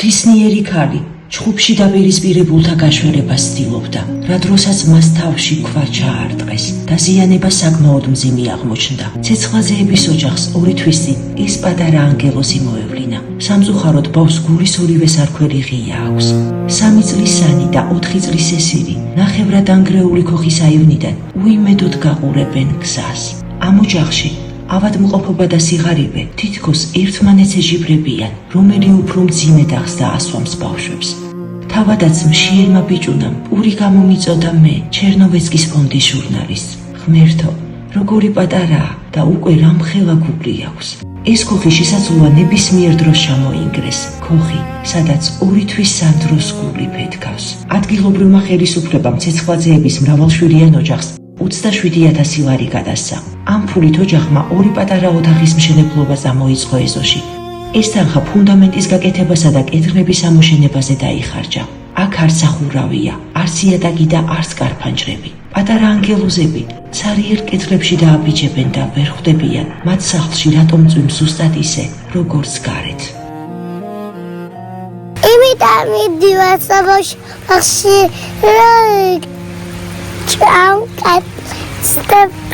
ღვთისმიერი ქალი ჩხუბში დაპირისპირებულთა გაშვერებას ცდილობდა, რა დროსაც მას თავში ქვა ჩაარტყეს. დაზიანება საკმაოდ მძიმე აღმოჩნდა. ცეცხლაძეების ოჯახს 2 თვის წინ ის პატარა ანგელოზი მოევლინა. სამწუხაროდ ბავშვს გულის ორივე სარქველი ღია აქვს. 3 წლის სანი და 4 წლის ესირი ნახევრად ანგრეული ქოხის აივნიდან უიმედოდ გაყურებენ გზას. ამ ოჯახში ავადმყოფობა და სიღარიბე თითქოს ერთმანეთს ეჯიბრებიან, რომელი უფრო მძიმედ ახსდა ასვამს ბავშვებს. თავადაც მშიელმა ბიჭუნამ პური გამომიწოდა მე, ჩერნოვეცკის ფონდის ჟურნალისტს. ღმერთო, როგორი პატარაა და უკვე რამხელა გუგლი აქვს. ეს ქოხი შესაძლოა ნებისმიერ დროს ჩამოინგრეს. ქოხი, სადაც 2 თვის სანდროს გული ფეთქავს. ადგილობრივმა ხელისუფლებამ ცეცხლაძეების მრავალშვილიან ოჯახს 27,000 ლარი გადასცა. ამ ფულით ოჯახმა 2 პატარა ოთახის მშენებლობა წამოიწყო ეზოში. ეს თანხა ფუნდამენტის გაკეთებასა და კედლების ამოშენებაზე დაიხარჯა. აქ არც სახურავია, არც იატაკი და არც კარფანჭრები. პატარა ანგელოზები ცარიერ კედლებში დააბიჯებენ და ვერ ხვდებიან, მათ სახლში რატომ წვიმს ზუსტად ისე, როგორც გარეთ. იმიტომ მიდივარ საბავშვო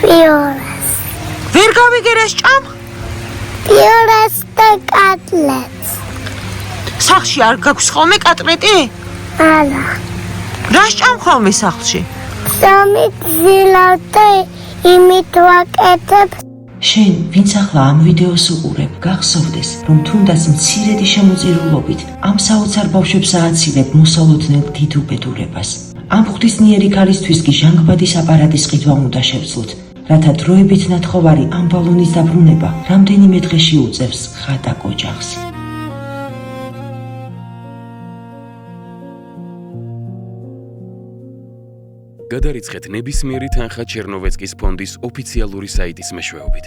piores. ვერ გავიგერეს ჭამ? Piores და კატლეტს. სახლში არ გაქვს ხოლმე კატლეტი? არა. რა სჭამ ხოლმე სახლში? სამით ვილავ და იმით ვაკეთებ. შენ, ვინც ახლა ამ ვიდეოს უყურებ, გახსოვდეს, რომ თუნდაც მცირედი შემოწირულობით ამ საოცარ ბავშვებს ააცილებ მოსალოდნელ დიდ უბედურებას. ამ ღვთისმიერი ქალისთვის კი ჟანგბადის აპარატის ყიდვა უნდა შევძლოთ, რათა დროებით ნათხოვარი ამ ბალონის დაბრუნება რამდენიმე დღეში უწევს ხატაკ ოჯახს. გადარიცხეთ ნებისმიერი თანხა ჩერნოვეცკის ფონდის ოფიციალური საიტის მეშვეობით.